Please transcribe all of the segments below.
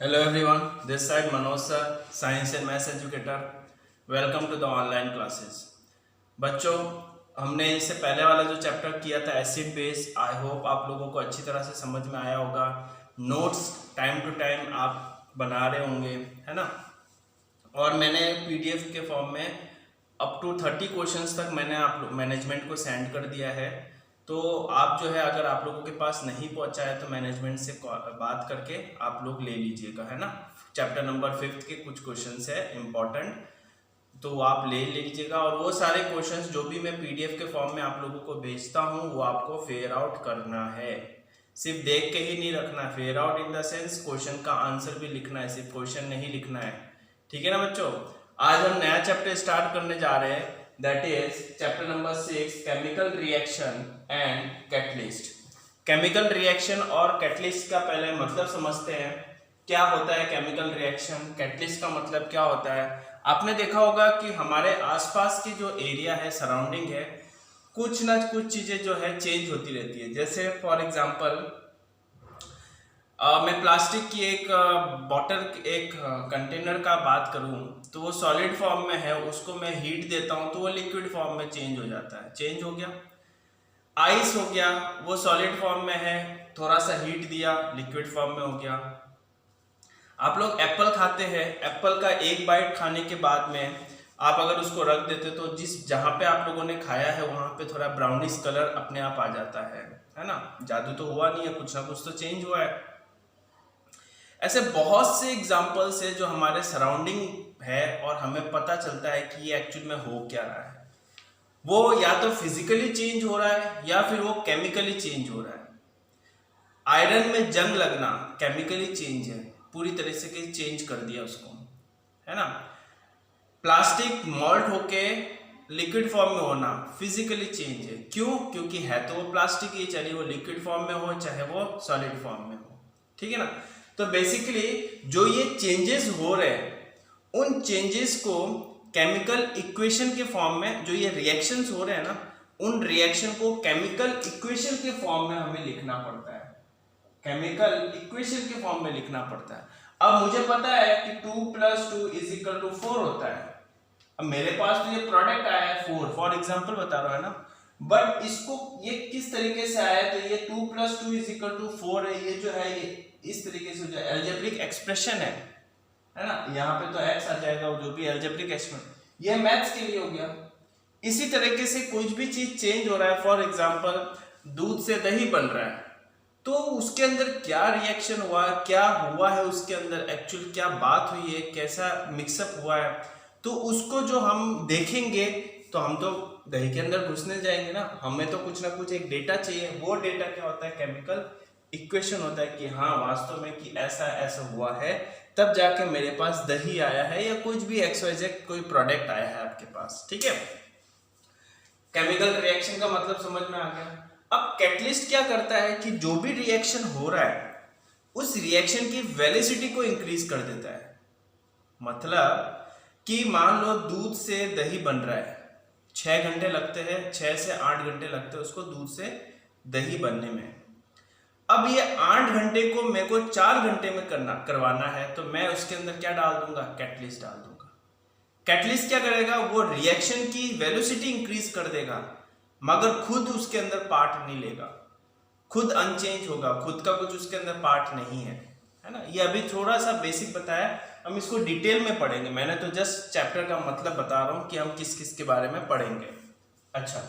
Hello everyone, this side Manoj sir, Science and Maths Educator. Welcome to the online classes. बच्चों, हमने इससे पहले वाला जो चैप्टर किया था एसिड बेस, आई होप आप लोगों को अच्छी तरह से समझ में आया होगा। नोट्स टाइम टू टाइम आप बना रहे होंगे, है ना। और मैंने पीडीएफ के फॉर्म में अप टू 30 क्वेश्चंस तक मैंने आप मैनेजमेंट को सेंड कर दिया है। तो आप जो है अगर आप लोगों के पास नहीं पहुंचा है तो मैनेजमेंट से बात करके आप लोग ले लीजिएगा, है ना। चैप्टर नंबर 5 के कुछ क्वेश्चंस है इम्पोर्टेंट, तो आप ले लीजिएगा। और वो सारे क्वेश्चंस जो भी मैं पीडीएफ के फॉर्म में आप लोगों को भेजता हूँ वो आपको फेयर आउट करना है। सिर्फ देख के ही नहीं रखना है, fair out in the sense question का आंसर भी लिखना है, सिर्फ क्वेश्चन नहीं लिखना है। ठीक है ना बच्चों। आज हम नया चैप्टर स्टार्ट करने जा रहे हैं, that is chapter number 6, chemical reaction and catalyst. Chemical reaction और कैटलिस्ट का पहले मतलब समझते हैं। क्या होता है केमिकल रिएक्शन, कैटलिस्ट का मतलब क्या होता है। आपने देखा होगा कि हमारे आसपास की जो एरिया है, सराउंडिंग है, कुछ ना कुछ चीजें जो है चेंज होती रहती है। जैसे फॉर एग्जांपल मैं प्लास्टिक की एक बॉटल, एक कंटेनर का बात करूं तो वो सॉलिड फॉर्म में है, उसको मैं हीट देता हूं तो वो लिक्विड फॉर्म में चेंज हो जाता है। चेंज हो गया। आइस हो गया, वो सॉलिड फॉर्म में है, थोड़ा सा हीट दिया, लिक्विड फॉर्म में हो गया। आप लोग एप्पल खाते हैं, एप्पल का एक बाइट खाने के बाद में आप अगर उसको रख देते तो जिस जहां पे आप लोगों ने खाया है वहां पे थोड़ा ब्राउनिश कलर अपने आप आ जाता है ना। जादू तो हुआ नहीं है, कुछ ना कुछ तो चेंज हुआ है। ऐसे बहुत से एग्जाम्पल्स है जो हमारे सराउंडिंग है और हमें पता चलता है कि ये एक्चुअल में हो क्या रहा है। वो या तो फिजिकली चेंज हो रहा है या फिर वो केमिकली चेंज हो रहा है। आयरन में जंग लगना केमिकली चेंज है, पूरी तरह से चेंज कर दिया उसको, है ना। प्लास्टिक मॉल्ट होके लिक्विड फॉर्म में होना फिजिकली चेंज है। क्यों? क्योंकि है तो वो प्लास्टिक ही, चाहे वो लिक्विड फॉर्म में हो चाहे वो सॉलिड फॉर्म में हो। ठीक है ना। तो बेसिकली जो ये चेंजेस हो रहे हैं उन चेंजेस को केमिकल इक्वेशन के फॉर्म में, जो ये रिएक्शंस हो रहे हैं ना, उन रिएक्शन को केमिकल इक्वेशन के फॉर्म में हमें लिखना पड़ता है। केमिकल इक्वेशन के फॉर्म में लिखना पड़ता है। अब मुझे पता है कि 2 + 2 = 4 होता है। अब मेरे पास तो ये प्रोडक्ट आया है 4, फॉर एग्जांपल बता रहा है ना। बट इसको ये किस तरीके से आया है, तो ये 2 + 2 = 4 है। ये जो है ये इस तरीके से जो एल्जेब्रिक एक्सप्रेशन है ना। यहाँ पे तो x आ जाएगा, जो भी एल्जेब्रिक एक्सप्रेशन, ये मैथ्स के लिए हो गया। इसी तरीके से कुछ भी चीज चेंज हो रहा है, फॉर एग्जांपल दूध से दही बन रहा है, तो उसके अंदर क्या रिएक्शन हुआ, क्या हुआ है उसके अंदर, एक्चुअल क्या बात हुई है, कैसा मिक्सअप हुआ है, तो उसको जो हम देखेंगे तो हम तो दही के अंदर घुसने जाएंगे ना। हमें तो कुछ ना कुछ एक डेटा चाहिए। वो डेटा क्या होता है? केमिकल इक्वेशन होता है कि हाँ वास्तव में कि ऐसा ऐसा हुआ है, तब जाके मेरे पास दही आया है या कुछ भी XYZ कोई प्रोडक्ट आया है आपके पास। ठीक है। केमिकल रिएक्शन का मतलब समझ में आ गया। अब कैटलिस्ट क्या करता है कि जो भी रिएक्शन हो रहा है उस रिएक्शन की वेलोसिटी को इंक्रीज कर देता है। मतलब कि मान लो दूध से दही बन रहा है, 6 घंटे लगते हैं, 6 से 8 घंटे लगते हैं उसको दूध से दही बनने में। अब ये 8 घंटे को मेरे को 4 घंटे में करवाना है, तो मैं उसके अंदर क्या डाल दूंगा? कैटलिस्ट डाल दूंगा। कैटलिस्ट क्या करेगा? वो रिएक्शन की वेलोसिटी इंक्रीज कर देगा, मगर खुद उसके अंदर पार्ट नहीं लेगा, खुद अनचेंज होगा, खुद का कुछ उसके अंदर पार्ट नहीं है ना। ये अभी थोड़ा सा बेसिक बताया, हम इसको डिटेल में पढ़ेंगे। मैंने तो जस्ट चैप्टर का मतलब बता रहा हूं कि हम किस किस के बारे में पढ़ेंगे। अच्छा,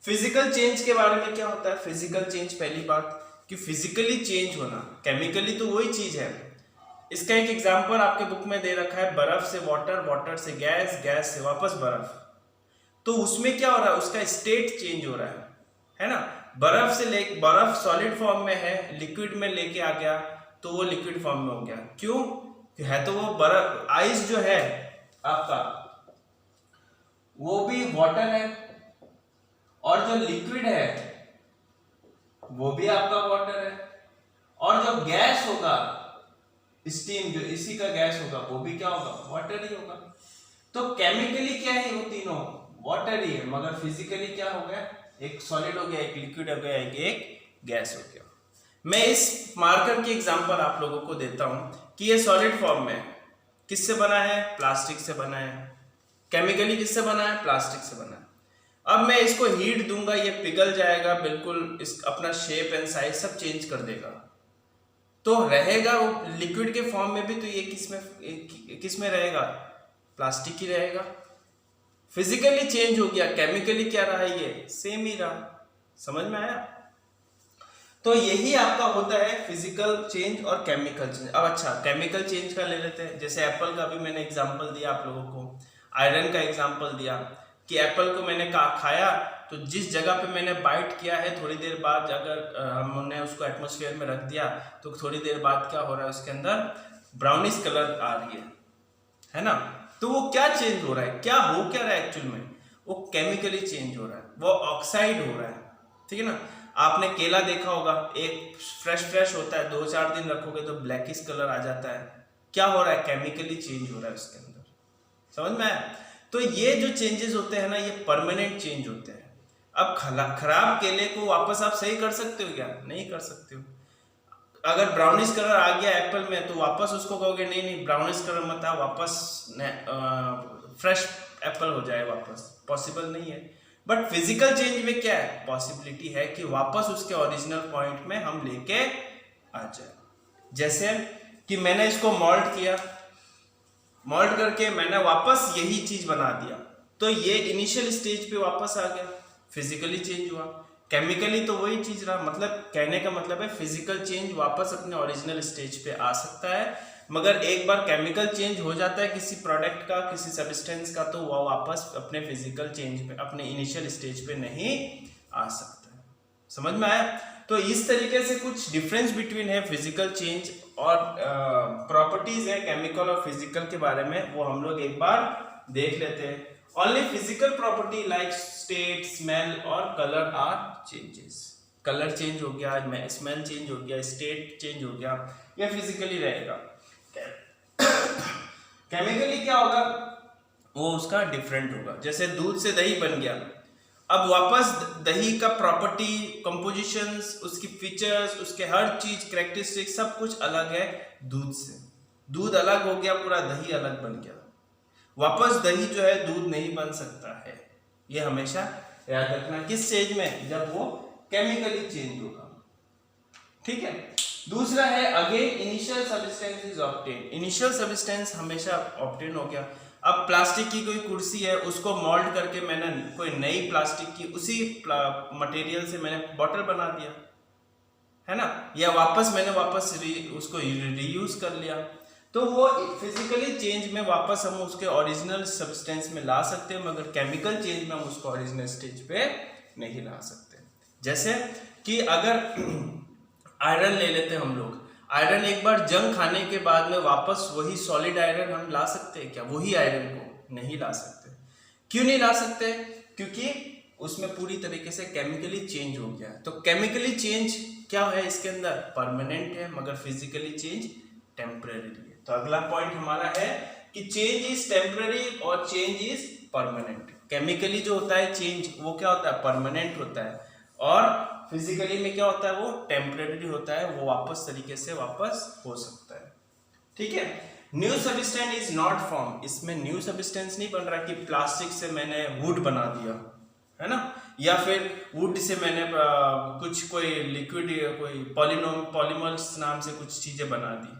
फिजिकल चेंज के बारे में क्या होता है? फिजिकल चेंज, पहली बात कि फिजिकली चेंज होना, केमिकली तो वही चीज है। इसका एक एग्जांपल आपके बुक में दे रखा है, बर्फ से वाटर, वाटर से गैस, गैस से वापस बर्फ। तो उसमें क्या हो रहा है? उसका स्टेट चेंज हो रहा है ना। बर्फ से ले, बर्फ सॉलिड फॉर्म में है, लिक्विड में लेके आ गया तो वो लिक्विड फॉर्म में हो गया। क्यों? है तो वो बर्फ, आइस जो है आपका वो भी वाटर है, और जो लिक्विड है वो भी आपका वाटर है, और जो गैस होगा स्टीम, जो इसी का गैस होगा वो भी क्या होगा? वाटर ही होगा। तो केमिकली क्या है? वो तीनों वाटर ही है, मगर फिजिकली क्या हो गया? एक सॉलिड हो गया, एक लिक्विड हो गया, एक गैस हो गया। मैं इस मार्कर की एग्जांपल आप लोगों को देता हूं कि ये सॉलिड फॉर्म में है। किससे बना है? प्लास्टिक से बना है। केमिकली किससे बना है? प्लास्टिक से बना है। अब मैं इसको हीट दूंगा, ये पिघल जाएगा बिल्कुल, इस अपना शेप एंड साइज सब चेंज कर देगा। तो रहेगा वो लिक्विड के फॉर्म में भी, तो ये किस में रहेगा? प्लास्टिक ही रहेगा। फिजिकली चेंज हो गया, केमिकली क्या रहा? ये सेम ही रहा। समझ में आया? तो यही आपका होता है फिजिकल चेंज और केमिकल चेंज। अब अच्छा, केमिकल चेंज का ले लेते हैं। जैसे एप्पल का भी मैंने एग्जांपल दिया आप लोगों को, आयरन का एग्जांपल दिया कि एप्पल को मैंने खाया तो जिस जगह पे मैंने बाइट किया है, थोड़ी देर बाद अगर हमने उसको एटमॉस्फेयर में रख दिया तो थोड़ी देर बाद क्या हो रहा है, उसके अंदर ब्राउनिश कलर आ रही है ना? तो वो क्या चेंज हो रहा है, क्या रहा है एक्चुअल में? वो केमिकली चेंज हो रहा है, वो ऑक्साइड हो रहा है। ठीक है ना? आपने केला देखा होगा, एक फ्रेश होता है, 2-4 दिन रखोगे तो ब्लैकिश कलर आ जाता है। क्या हो रहा है? केमिकली चेंज हो रहा है उसके अंदर। समझ में आया? तो ये जो चेंजेस होते हैं ना, ये परमानेंट चेंज होते हैं। अब खराब केले को वापस आप सही कर सकते हो क्या? नहीं कर सकते हो। अगर ब्राउनिश कलर आ गया एप्पल में तो वापस उसको कहोगे नहीं ब्राउनिश कलर मत आ, वापस फ्रेश एप्पल हो जाए वापस, पॉसिबल नहीं है। बट फिजिकल चेंज में क्या है? पॉसिबिलिटी है कि वापस उसके ओरिजिनल पॉइंट में हम लेके आ जाए। जैसे कि मैंने इसको मोल्ड किया, मोल्ड करके मैंने वापस यही चीज बना दिया, तो ये इनिशियल स्टेज पे वापस आ गया, फिजिकली चेंज हुआ। केमिकली तो वही चीज रहा। मतलब कहने का मतलब है फिजिकल चेंज वापस अपने ओरिजिनल स्टेज पे आ सकता है, मगर एक बार केमिकल चेंज हो जाता है किसी प्रोडक्ट का, किसी सब्सटेंस का, तो वह वापस अपने फिजिकल चेंज पे, अपने इनिशियल स्टेज पे नहीं आ सकता है। समझ में आया? तो इस तरीके से कुछ डिफरेंस बिटवीन है फिजिकल चेंज और प्रॉपर्टीज है केमिकल और फिजिकल के बारे में, वो हम लोग एक बार देख लेते हैं। Only physical property like state, smell और color are changes. Colour change हो गया, स्मेल चेंज हो गया, स्टेट चेंज हो गया, ये फिजिकली रहेगा। केमिकली क्या होगा? वो उसका डिफरेंट होगा। जैसे दूध से दही बन गया, अब वापस दही का प्रॉपर्टी, कंपोजिशंस, उसकी फीचर्स, उसके हर चीज, कैरेक्टरिस्टिक सब कुछ अलग है दूध से। दूध अलग हो गया, पूरा दही अलग बन गया। वापस दही जो है दूध नहीं बन सकता है, ये हमेशा याद रखना। किस स्टेज में? जब वो केमिकली चेंज होगा। ठीक है? दूसरा है again initial substance is obtain. Initial substance हमेशा ऑब्टेन हो गया। अब प्लास्टिक की कोई कुर्सी है, उसको मोल्ड करके मैंने कोई नई प्लास्टिक की उसी मटेरियल से मैंने बॉटल बना दिया, है ना? या मैंने उसको रीयूज कर लिया, तो वो फिजिकली चेंज में वापस हम उसके ओरिजिनल सब्सटेंस में ला सकते हैं, मगर केमिकल चेंज में हम उसको ओरिजिनल स्टेज पे नहीं ला सकते। जैसे कि अगर आयरन ले लेते हैं हम लोग, आयरन एक बार जंग खाने के बाद में वापस वही सॉलिड आयरन हम ला सकते हैं क्या? वही आयरन को नहीं ला सकते। क्यों नहीं ला सकते? क्योंकि उसमें पूरी तरीके से केमिकली चेंज हो गया है। तो केमिकली चेंज क्या है इसके अंदर? परमानेंट है, मगर फिजिकली चेंज टेम्परेरी है। तो अगला पॉइंट हमारा है कि चेंज इज टेम्परेरी और चेंज इज परमानेंट। केमिकली जो होता है चेंज, वो क्या होता है? परमानेंट होता है, और फिजिकली में क्या होता है? वो टेम्परेरी होता है, वो वापस तरीके से वापस हो सकता है। ठीक है? New substance is not form. इसमें न्यू सब्सटेंस नहीं बन रहा कि प्लास्टिक से मैंने वुड बना दिया, है ना, या फिर वुड से मैंने कोई लिक्विड, कोई पॉलीमर्स नाम से कुछ चीजें बना दी।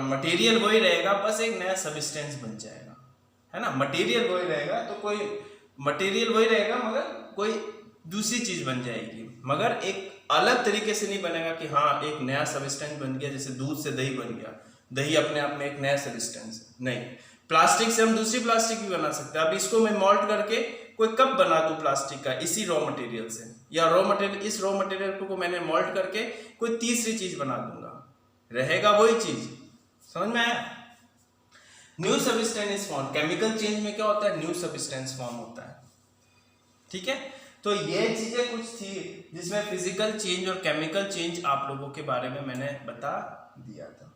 मटेरियल वही रहेगा, बस एक नया सब्सटेंस बन जाएगा, है ना? मटेरियल वही रहेगा, तो कोई मटेरियल वही रहेगा मगर कोई दूसरी चीज बन जाएगी, मगर एक अलग तरीके से नहीं बनेगा कि हाँ एक नया सब्सटेंस बन गया। जैसे दूध से दही बन गया, दही अपने आप में एक नया सब्सटेंस है नहीं। प्लास्टिक से हम दूसरी प्लास्टिक भी बना सकते हैं। अब इसको मैं मोल्ड करके कोई कप बना दूं प्लास्टिक का इसी रॉ मटेरियल से, या इस रॉ मटेरियल को मैंने मोल्ड करके कोई तीसरी चीज बना दूंगा, रहेगा वही चीज। समझ में आया? New substance is form. Chemical change में क्या होता है? न्यू सब्सटेंस फॉर्म होता है। ठीक है? तो ये चीजें कुछ थी जिसमें फिजिकल चेंज और केमिकल चेंज आप लोगों के बारे में मैंने बता दिया था।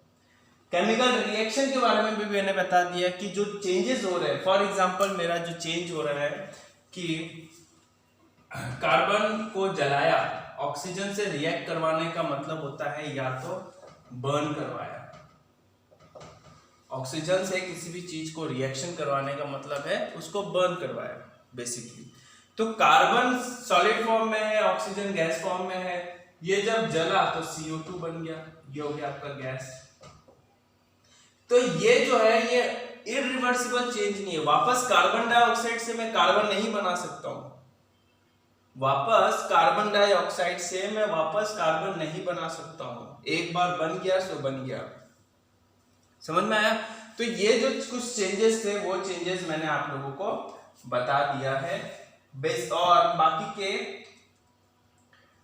केमिकल रिएक्शन के बारे में भी मैंने बता दिया कि जो चेंजेस हो रहे हैं, फॉर एग्जांपल मेरा जो चेंज हो रहा है कि कार्बन को जलाया, ऑक्सीजन से रिएक्ट करवाने का मतलब होता है या तो बर्न करवाया। ऑक्सीजन से किसी भी चीज को रिएक्शन करवाने का मतलब है उसको बर्न करवाया बेसिकली। तो कार्बन सॉलिड फॉर्म में है, ऑक्सीजन गैस फॉर्म में है, ये जब जला तो CO2 बन गया, ये हो गया आपका गैस। तो ये जो है ये इरिवर्सिबल चेंज नहीं है, वापस कार्बन डाइऑक्साइड से मैं कार्बन नहीं बना सकता हूं, वापस कार्बन डाइऑक्साइड से मैं वापस कार्बन नहीं बना सकता हूं, एक बार बन गया सो बन गया। समझ में आया? तो ये जो कुछ चेंजेस थे वो चेंजेस मैंने आप लोगों को बता दिया है बेस, और बाकी के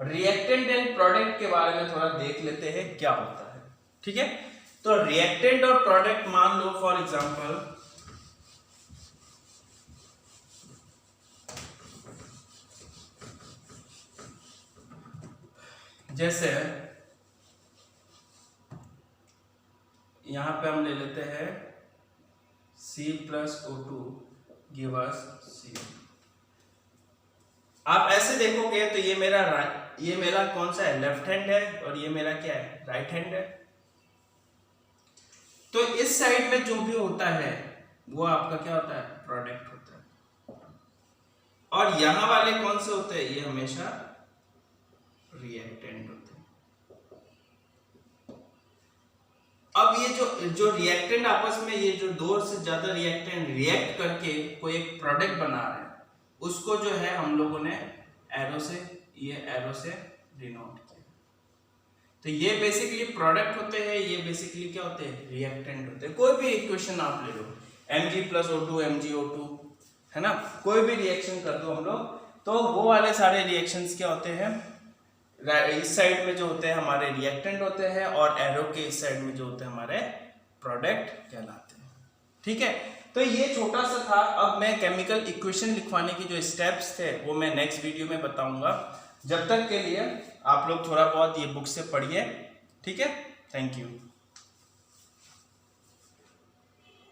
रिएक्टेंट एंड प्रोडक्ट के बारे में थोड़ा देख लेते हैं क्या होता है। ठीक है, तो रिएक्टेंट और प्रोडक्ट मान लो फॉर एग्जांपल जैसे यहां पे हम ले लेते हैं C+O2 गिव अस C। आप ऐसे देखोगे तो ये मेरा कौन सा है, लेफ्ट हैंड है, और ये मेरा क्या है, राइट हैंड है। तो इस साइड में जो भी होता है वो आपका क्या होता है, प्रोडक्ट होता है, और यहां वाले कौन से होते हैं, ये हमेशा रिएक्टेंट होते हैं। अब ये जो रिएक्टेंट आपस में, ये जो दो से ज्यादा रिएक्टेंट रिएक्ट करके कोई एक प्रोडक्ट बना रहे हैं, उसको जो है हम लोगों ने एरो से डिनोट किया। तो ये बेसिकली प्रोडक्ट होते हैं, ये बेसिकली क्या होते हैं, रिएक्टेंट होते हैं। कोई भी इक्वेशन आप ले लो, Mg+O2 MgO2 है ना, कोई भी रिएक्शन कर दो हम लोग, तो वो वाले सारे रिएक्शंस क्या होते हैं, इस साइड में जो होते हैं हमारे रिएक्टेंट होते हैं, और एरो के इस साइड में जो होते हैं हमारे प्रोडक्ट कहलाते हैं। ठीक है, तो ये छोटा सा था। अब मैं केमिकल इक्वेशन लिखवाने की जो स्टेप्स थे वो मैं नेक्स्ट वीडियो में बताऊंगा। जब तक के लिए आप लोग थोड़ा बहुत ये बुक से पढ़िए। ठीक है, थैंक यू।